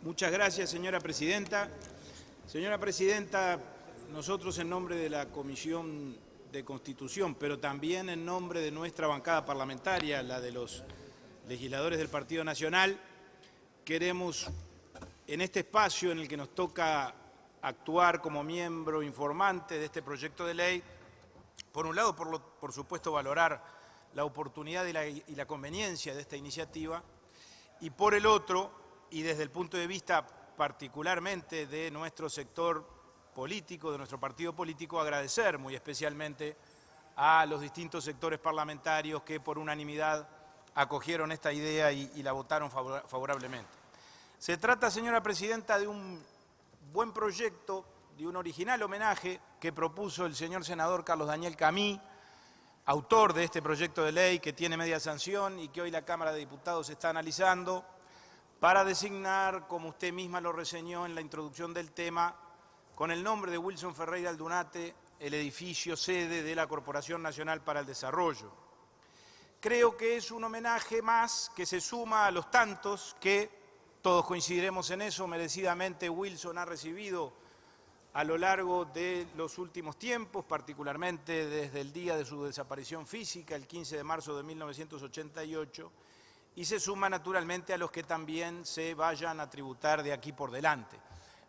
Muchas gracias, señora presidenta. Señora presidenta, nosotros en nombre de la Comisión de Constitución, pero también en nombre de nuestra bancada parlamentaria, la de los legisladores del Partido Nacional, queremos, en este espacio en el que nos toca actuar como miembro informante de este proyecto de ley, por un lado, por supuesto, valorar la oportunidad y la conveniencia de esta iniciativa, y por el otro, y desde el punto de vista particularmente de nuestro sector político, de nuestro partido político, agradecer muy especialmente a los distintos sectores parlamentarios que por unanimidad acogieron esta idea y la votaron favorablemente. Se trata, señora presidenta, de un buen proyecto, de un original homenaje que propuso el señor senador Carlos Daniel Camí, autor de este proyecto de ley que tiene media sanción y que hoy la Cámara de Diputados está analizando, para designar, como usted misma lo reseñó en la introducción del tema, con el nombre de Wilson Ferreira Aldunate, el edificio sede de la Corporación Nacional para el Desarrollo. Creo que es un homenaje más que se suma a los tantos que, todos coincidiremos en eso, merecidamente Wilson ha recibido a lo largo de los últimos tiempos, particularmente desde el día de su desaparición física, el 15 de marzo de 1988, y se suma naturalmente a los que también se vayan a tributar de aquí por delante.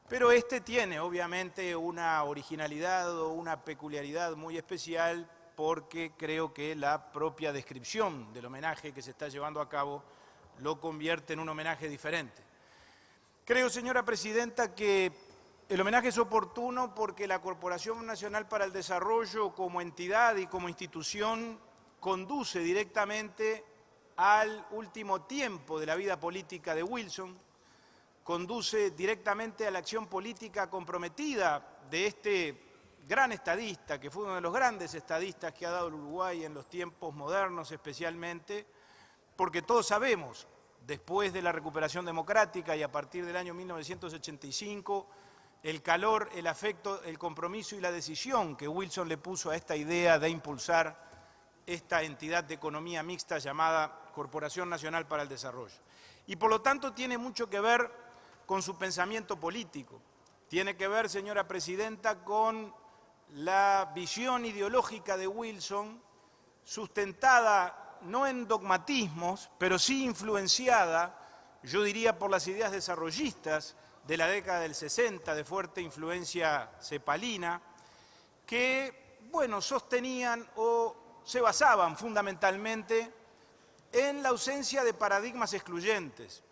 Pero este tiene obviamente una originalidad o una peculiaridad muy especial porque creo que la propia descripción del homenaje que se está llevando a cabo lo convierte en un homenaje diferente. Creo, señora presidenta, que el homenaje es oportuno porque la Corporación Nacional para el Desarrollo como entidad y como institución conduce directamente al último tiempo de la vida política de Wilson, conduce directamente a la acción política comprometida de este gran estadista, que fue uno de los grandes estadistas que ha dado el Uruguay en los tiempos modernos especialmente, porque todos sabemos, después de la recuperación democrática y a partir del año 1985, el calor, el afecto, el compromiso y la decisión que Wilson le puso a esta idea de impulsar esta entidad de economía mixta llamada Corporación Nacional para el Desarrollo. Y por lo tanto tiene mucho que ver con su pensamiento político. Tiene que ver, señora presidenta, con la visión ideológica de Wilson, sustentada no en dogmatismos, pero sí influenciada, yo diría, por las ideas desarrollistas de la década del 60, de fuerte influencia cepalina, que, bueno, sostenían o se basaban fundamentalmente en la ausencia de paradigmas excluyentes.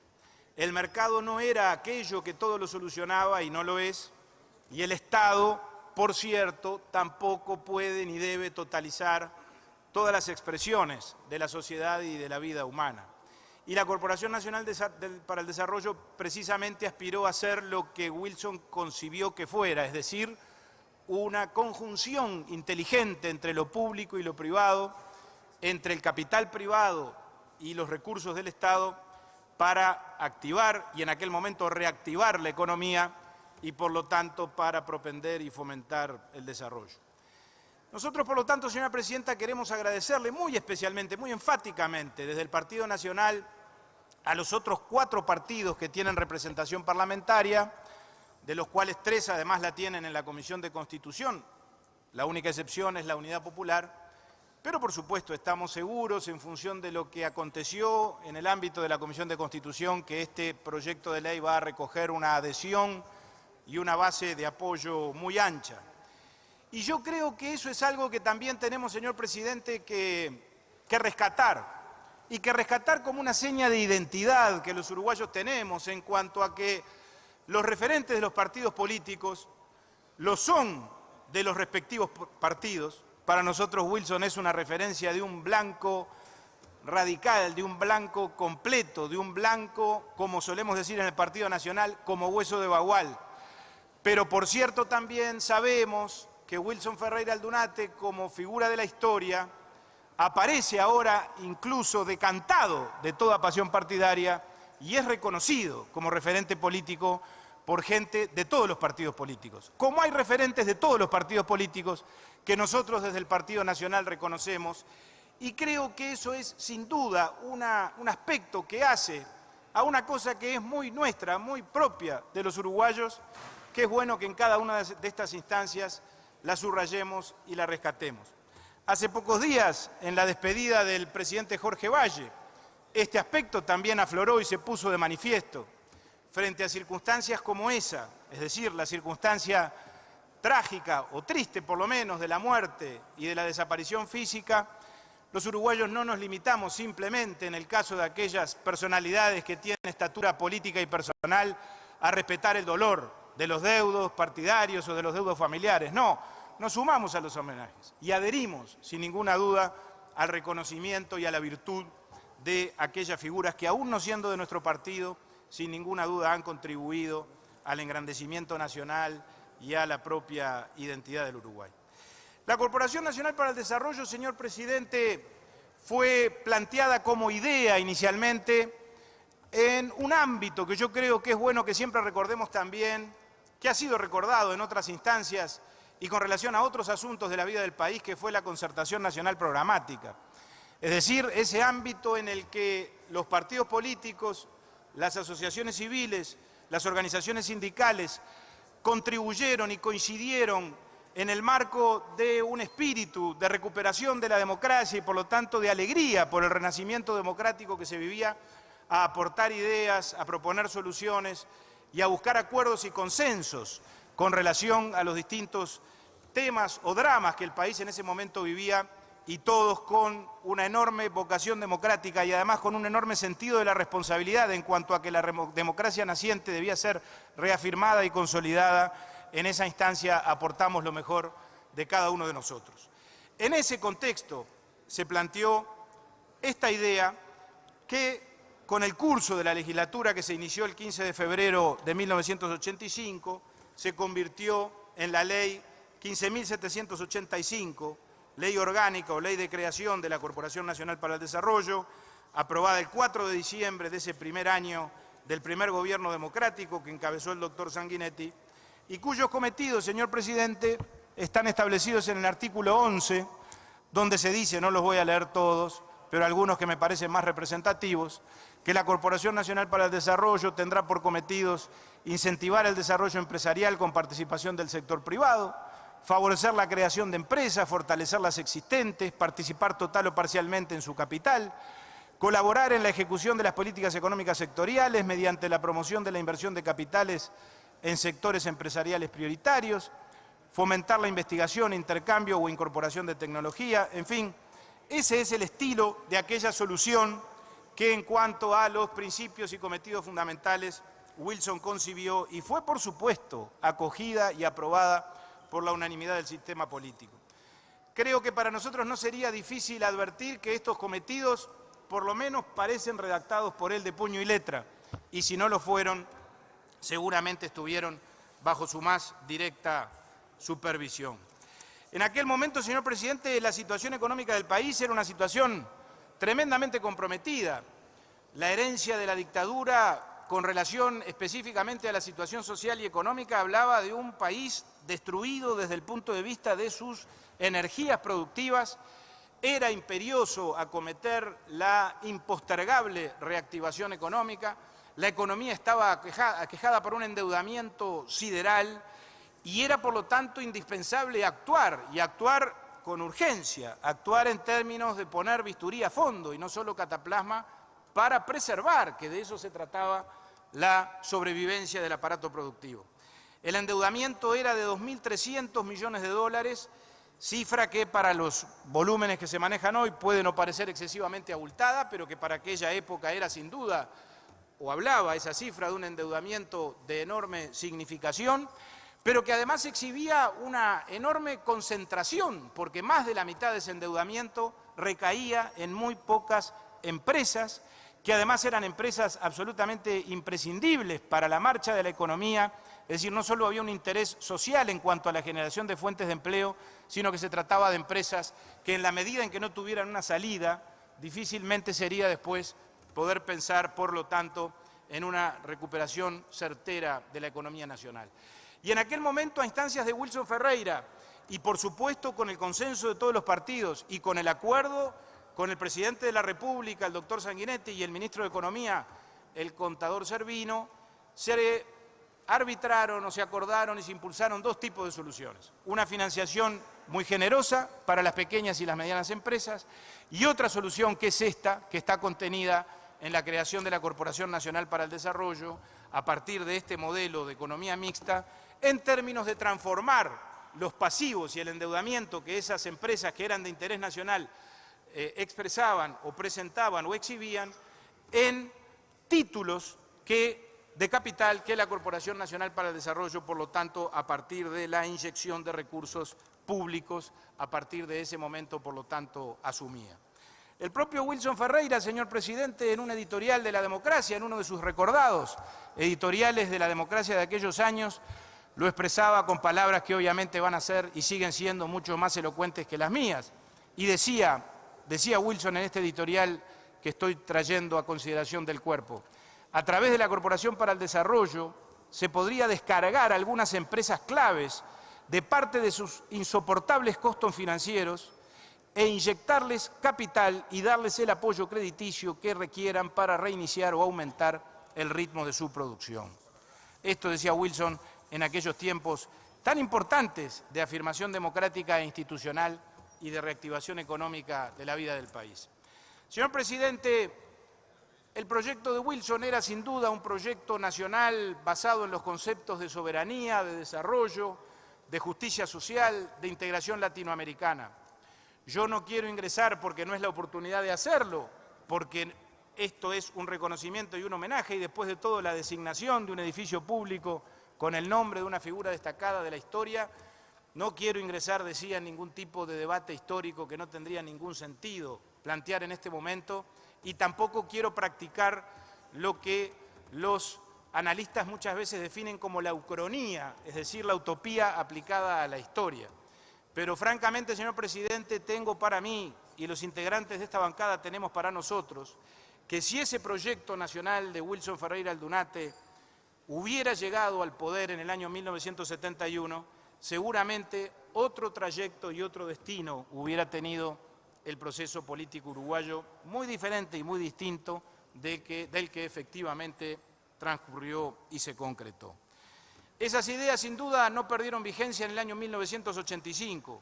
El mercado no era aquello que todo lo solucionaba y no lo es, y el Estado, por cierto, tampoco puede ni debe totalizar todas las expresiones de la sociedad y de la vida humana. Y la Corporación Nacional para el Desarrollo precisamente aspiró a ser lo que Wilson concibió que fuera, es decir, una conjunción inteligente entre lo público y lo privado, entre el capital privado y los recursos del Estado para activar y en aquel momento reactivar la economía y por lo tanto para propender y fomentar el desarrollo. Nosotros, por lo tanto, señora presidenta, queremos agradecerle muy especialmente, muy enfáticamente desde el Partido Nacional a los otros 4 partidos que tienen representación parlamentaria, de los cuales 3 además la tienen en la Comisión de Constitución. La única excepción es la Unidad Popular, pero por supuesto estamos seguros, en función de lo que aconteció en el ámbito de la Comisión de Constitución, que este proyecto de ley va a recoger una adhesión y una base de apoyo muy ancha. Y yo creo que eso es algo que también tenemos, señor presidente, que rescatar, y que rescatar como una seña de identidad que los uruguayos tenemos en cuanto a que los referentes de los partidos políticos lo son de los respectivos partidos. Para nosotros Wilson es una referencia de un blanco radical, de un blanco completo, de un blanco, como solemos decir en el Partido Nacional, como hueso de bagual. Pero por cierto también sabemos que Wilson Ferreira Aldunate, como figura de la historia, aparece ahora incluso decantado de toda pasión partidaria y es reconocido como referente político por gente de todos los partidos políticos. Como hay referentes de todos los partidos políticos que nosotros desde el Partido Nacional reconocemos, y creo que eso es sin duda un aspecto que hace a una cosa que es muy nuestra, muy propia de los uruguayos, que es bueno que en cada una de estas instancias la subrayemos y la rescatemos. Hace pocos días, en la despedida del presidente Jorge Valle, este aspecto también afloró y se puso de manifiesto. Frente a circunstancias como esa, es decir, la circunstancia trágica o triste por lo menos de la muerte y de la desaparición física, los uruguayos no nos limitamos simplemente, en el caso de aquellas personalidades que tienen estatura política y personal, a respetar el dolor de los deudos partidarios o de los deudos familiares. No, nos sumamos a los homenajes y adherimos, sin ninguna duda, al reconocimiento y a la virtud de aquellas figuras que, aún no siendo de nuestro partido, sin ninguna duda han contribuido al engrandecimiento nacional y a la propia identidad del Uruguay. La Corporación Nacional para el Desarrollo, señor presidente, fue planteada como idea inicialmente en un ámbito que yo creo que es bueno que siempre recordemos también, que ha sido recordado en otras instancias y con relación a otros asuntos de la vida del país, que fue la concertación nacional programática. Es decir, ese ámbito en el que los partidos políticos, las asociaciones civiles, las organizaciones sindicales contribuyeron y coincidieron en el marco de un espíritu de recuperación de la democracia y por lo tanto de alegría por el renacimiento democrático que se vivía, a aportar ideas, a proponer soluciones y a buscar acuerdos y consensos con relación a los distintos temas o dramas que el país en ese momento vivía, y todos con una enorme vocación democrática y además con un enorme sentido de la responsabilidad en cuanto a que la democracia naciente debía ser reafirmada y consolidada. En esa instancia aportamos lo mejor de cada uno de nosotros. En ese contexto se planteó esta idea que, con el curso de la legislatura que se inició el 15 de febrero de 1985, se convirtió en la ley 15.785, ley orgánica o ley de creación de la Corporación Nacional para el Desarrollo, aprobada el 4 de diciembre de ese primer año del primer gobierno democrático que encabezó el doctor Sanguinetti, y cuyos cometidos, señor presidente, están establecidos en el artículo 11, donde se dice, no los voy a leer todos, pero algunos que me parecen más representativos, que la Corporación Nacional para el Desarrollo tendrá por cometidos incentivar el desarrollo empresarial con participación del sector privado, favorecer la creación de empresas, fortalecer las existentes, participar total o parcialmente en su capital, colaborar en la ejecución de las políticas económicas sectoriales mediante la promoción de la inversión de capitales en sectores empresariales prioritarios, fomentar la investigación, intercambio o incorporación de tecnología, en fin, ese es el estilo de aquella solución que en cuanto a los principios y cometidos fundamentales Wilson concibió y fue, por supuesto, acogida y aprobada por la unanimidad del sistema político. Creo que para nosotros no sería difícil advertir que estos cometidos, por lo menos, parecen redactados por él de puño y letra, y si no lo fueron, seguramente estuvieron bajo su más directa supervisión. En aquel momento, señor presidente, la situación económica del país era una situación tremendamente comprometida. La herencia de la dictadura, con relación específicamente a la situación social y económica, hablaba de un país destruido desde el punto de vista de sus energías productivas. Era imperioso acometer la impostergable reactivación económica. La economía estaba aquejada por un endeudamiento sideral y era, por lo tanto, indispensable actuar, y actuar con urgencia, actuar en términos de poner bisturí a fondo y no solo cataplasma, para preservar, que de eso se trataba, la sobrevivencia del aparato productivo. El endeudamiento era de 2.300 millones de dólares, cifra que para los volúmenes que se manejan hoy puede no parecer excesivamente abultada, pero que para aquella época era sin duda, o hablaba esa cifra de un endeudamiento de enorme significación, pero que además exhibía una enorme concentración, porque más de la mitad de ese endeudamiento recaía en muy pocas empresas, que además eran empresas absolutamente imprescindibles para la marcha de la economía. Es decir, no solo había un interés social en cuanto a la generación de fuentes de empleo, sino que se trataba de empresas que, en la medida en que no tuvieran una salida, difícilmente sería después poder pensar, por lo tanto, en una recuperación certera de la economía nacional. Y en aquel momento, a instancias de Wilson Ferreira, y por supuesto con el consenso de todos los partidos y con el acuerdo con el presidente de la República, el doctor Sanguinetti, y el ministro de Economía, el contador Servino, se arbitraron o se acordaron y se impulsaron dos tipos de soluciones. Una financiación muy generosa para las pequeñas y las medianas empresas y otra solución que es esta, que está contenida en la creación de la Corporación Nacional para el Desarrollo, a partir de este modelo de economía mixta, en términos de transformar los pasivos y el endeudamiento que esas empresas que eran de interés nacional expresaban o presentaban o exhibían en títulos de capital que la Corporación Nacional para el Desarrollo, por lo tanto, a partir de la inyección de recursos públicos, a partir de ese momento, por lo tanto, asumía. El propio Wilson Ferreira, señor presidente, en un editorial de La Democracia, en uno de sus recordados editoriales de La Democracia de aquellos años, lo expresaba con palabras que obviamente van a ser y siguen siendo mucho más elocuentes que las mías. Y decía Wilson en este editorial que estoy trayendo a consideración del cuerpo: a través de la Corporación para el Desarrollo se podría descargar a algunas empresas claves de parte de sus insoportables costos financieros e inyectarles capital y darles el apoyo crediticio que requieran para reiniciar o aumentar el ritmo de su producción. Esto decía Wilson en aquellos tiempos tan importantes de afirmación democrática e institucional y de reactivación económica de la vida del país. Señor presidente, el proyecto de Wilson era sin duda un proyecto nacional basado en los conceptos de soberanía, de desarrollo, de justicia social, de integración latinoamericana. Yo no quiero ingresar, porque no es la oportunidad de hacerlo, porque esto es un reconocimiento y un homenaje, y después de todo la designación de un edificio público con el nombre de una figura destacada de la historia, no quiero ingresar, decía, en ningún tipo de debate histórico que no tendría ningún sentido plantear en este momento, y tampoco quiero practicar lo que los analistas muchas veces definen como la ucronía, es decir, la utopía aplicada a la historia. Pero francamente, señor presidente, tengo para mí, y los integrantes de esta bancada tenemos para nosotros, que si ese proyecto nacional de Wilson Ferreira Aldunate hubiera llegado al poder en el año 1971, seguramente otro trayecto y otro destino hubiera tenido el proceso político uruguayo, muy diferente y muy distinto del que efectivamente transcurrió y se concretó. Esas ideas, sin duda, no perdieron vigencia en el año 1985,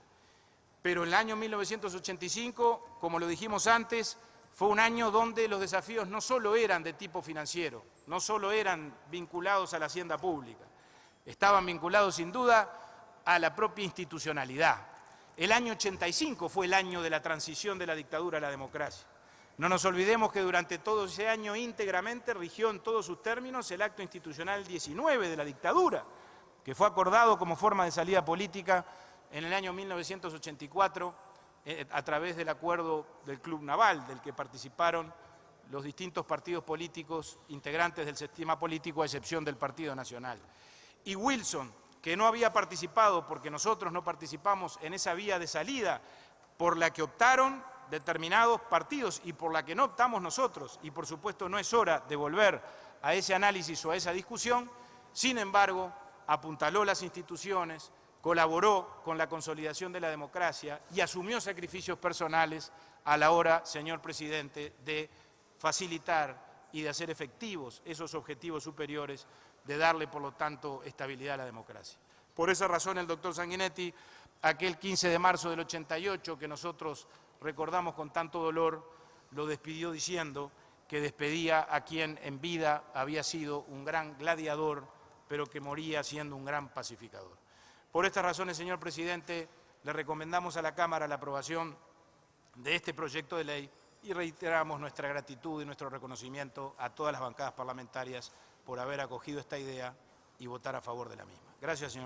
pero el año 1985, como lo dijimos antes, fue un año donde los desafíos no solo eran de tipo financiero, no solo eran vinculados a la hacienda pública, estaban vinculados sin duda a la propia institucionalidad. El año 85 fue el año de la transición de la dictadura a la democracia. No nos olvidemos que durante todo ese año íntegramente rigió en todos sus términos el acto institucional 19 de la dictadura, que fue acordado como forma de salida política en el año 1984 a través del acuerdo del Club Naval, del que participaron los distintos partidos políticos integrantes del sistema político, a excepción del Partido Nacional. Y Wilson, que no había participado, porque nosotros no participamos en esa vía de salida por la que optaron determinados partidos y por la que no optamos nosotros, y por supuesto no es hora de volver a ese análisis o a esa discusión, sin embargo, apuntaló las instituciones, colaboró con la consolidación de la democracia y asumió sacrificios personales a la hora, señor presidente, de facilitar y de hacer efectivos esos objetivos superiores, de darle, por lo tanto, estabilidad a la democracia. Por esa razón, el doctor Sanguinetti, aquel 15 de marzo del 88, que nosotros recordamos con tanto dolor, lo despidió diciendo que despedía a quien en vida había sido un gran gladiador, pero que moría siendo un gran pacificador. Por estas razones, señor presidente, le recomendamos a la Cámara la aprobación de este proyecto de ley y reiteramos nuestra gratitud y nuestro reconocimiento a todas las bancadas parlamentarias por haber acogido esta idea y votar a favor de la misma. Gracias, señor.